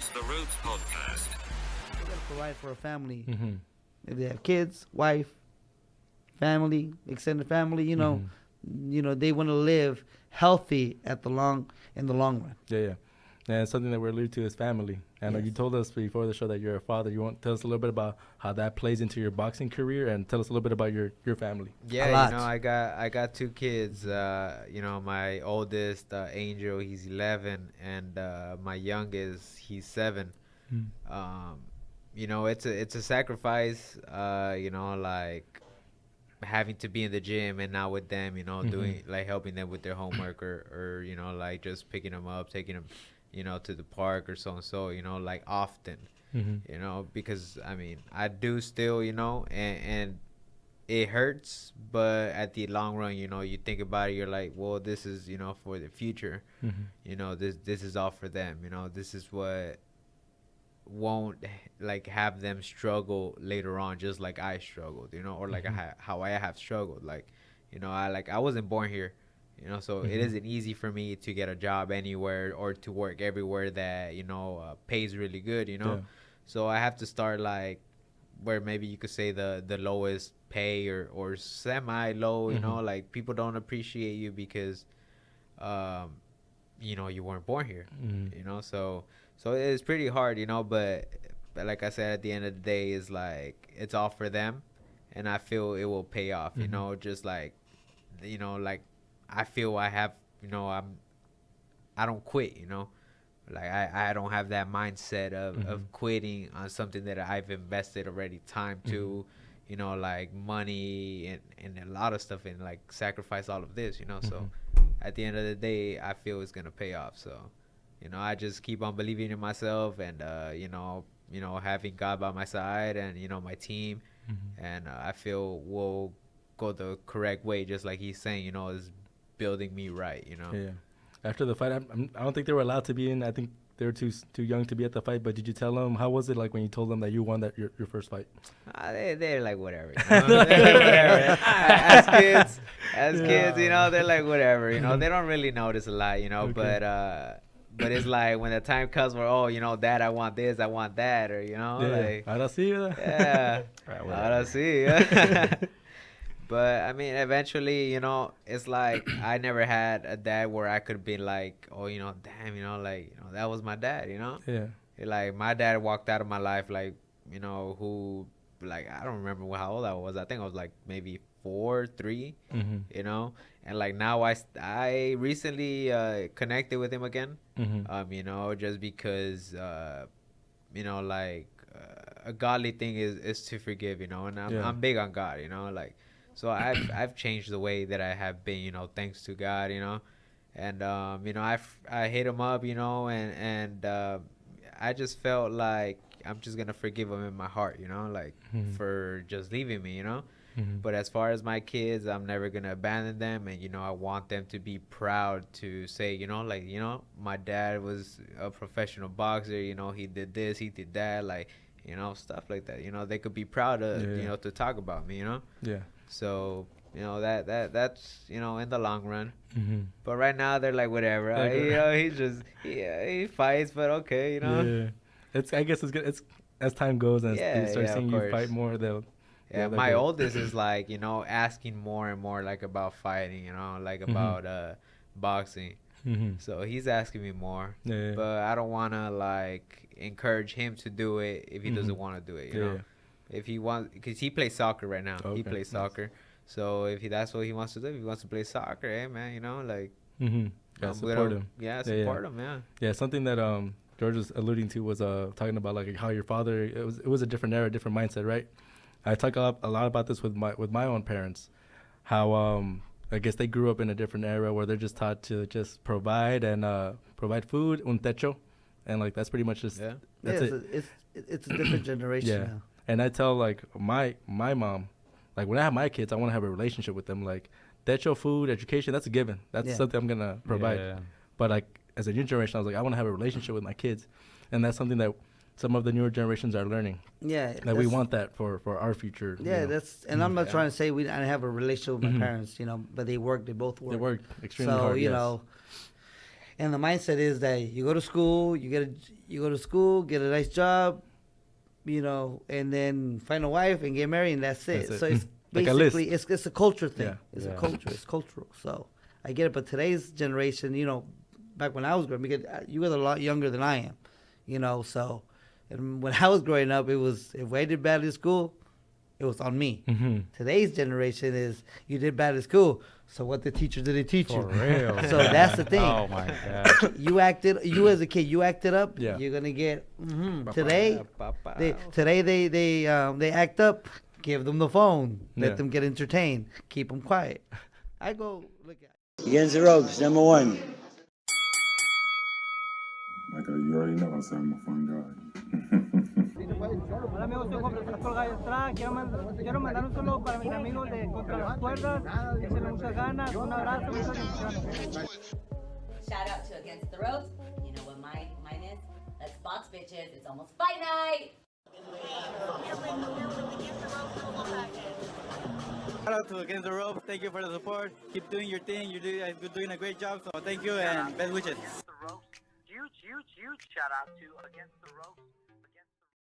Against the Ropes podcast. They gotta provide for a family. If they have kids, wife, family, extended family, you know, they want to live healthy in the long run. Yeah. And something that we're alluding to is family. And you told us before the show that you're a father. You want to tell us a little bit about how that plays into your boxing career, and tell us a little bit about your family. Yeah, I got 2 kids. My oldest, Angel, he's 11, and my youngest, he's 7. It's a sacrifice. Like having to be in the gym and not with them. Doing like helping them with their homework or like just picking them up, taking them to the park or so and so, like often, because I mean, I do still, and it hurts, but at the long run, you think about it, you're like, well, this is, for the future, this is all for them, this is what won't like have them struggle later on, just like I struggled, or like how I have struggled, like, I wasn't born here. So it isn't easy for me to get a job anywhere or to work everywhere that, pays really good, So I have to start like where maybe you could say the lowest pay or semi-low, like people don't appreciate you because, you weren't born here, So it's pretty hard, but like I said, at the end of the day, is like it's all for them. And I feel it will pay off, just like, like, I feel I have, I don't quit, like I don't have that mindset of quitting on something that I've invested already time to, like money and a lot of stuff, and like sacrifice all of this, so at the end of the day, I feel it's going to pay off. So, I just keep on believing in myself and, having God by my side and, my team. And I feel we'll go the correct way, just like he's saying, is building me right, Yeah. After the fight, I don't think they were allowed to be in. I think they were too young to be at the fight. But did you tell them, how was it like when you told them that you won your first fight? They're like, whatever. They're like, whatever. As kids, they're like, whatever. They don't really notice a lot, okay. But it's like when the time comes where, Dad, I want this, I want that, or like, ahora sí, ¿verdad? Yeah, ahora sí. But I mean, eventually, it's like I never had a dad where I could be like, oh, damn, like, that was my dad, Yeah. Like my dad walked out of my life, like, who, like, I don't remember how old I was. I think I was like maybe 4, 3, and like now I recently connected with him again, just because, like a godly thing is to forgive, and I'm big on God, like. So I've changed the way that I have been, thanks to God, and I hit him up, and I just felt like I'm just gonna forgive him in my heart, like for just leaving me, But as far as my kids, I'm never gonna abandon them, and I want them to be proud to say, like, my dad was a professional boxer, he did this, he did that, like, stuff like that, they could be proud of, to talk about me, Yeah. So, that's, in the long run. But right now, they're like, whatever. He fights, but okay, Yeah. I guess it's good. It's as time goes and they start seeing you fight more, they'll. Yeah, my oldest is like, asking more and more, like, about fighting, like about boxing. So he's asking me more. Yeah. But I don't want to, like, encourage him to do it if he doesn't want to do it, you know? If he wants, because he plays soccer right now. He plays soccer. So if that's what he wants to do, if he wants to play soccer, hey man, like, support him. Yeah, support him. Yeah. Yeah, something that George was alluding to was talking about like how your father, it was a different era, different mindset, right? I talk a lot about this with my own parents, how I guess they grew up in a different era where they're just taught to just provide and provide food, un techo, and like that's pretty much just that's it. It's a different generation now. And I tell, like, my mom, like, when I have my kids, I want to have a relationship with them. Like, techo, food, education, that's a given. That's something I'm going to provide. Yeah. But, like, as a new generation, I was like, I want to have a relationship with my kids. And that's something that some of the newer generations are learning. Yeah. That we want that for our future. Yeah, and I'm not trying to say I didn't have a relationship with my parents, but they both worked. They worked extremely hard, So, And the mindset is that you go to school, you go to school, get a nice job, you know, and then find a wife and get married, and that's it. So it's like basically it's a culture thing. Yeah. It's a culture. It's cultural. So I get it. But today's generation, you know, back when I was growing, because you were a lot younger than I am, you know. So and when I was growing up, it was if I did bad at school, it was on me. Today's generation is you did bad at school. So what the teacher did they teach you? For real. So that's the thing. Oh my god. You as a kid, you acted up. Yeah. You're gonna get today. They act up. Give them the phone. Let them get entertained. Keep them quiet. I go look at. Against the ropes, number one. Like you already know, I said I'm a fun guy. Hola amigos, soy Juan Francisco Gallo Estrada. Quiero mandar un saludo para mis amigos de Contra las Cuerdas. Échenle muchas ganas. Un abrazo, muchas bendiciones. Shout out to Against the Ropes. You know what mine is? Let's box, bitches. It's almost fight night. Shout out to Against the Ropes. Thank you for the support. Keep doing your thing. You're doing a great job. So thank you and best wishes. Huge shout out to Against the Ropes.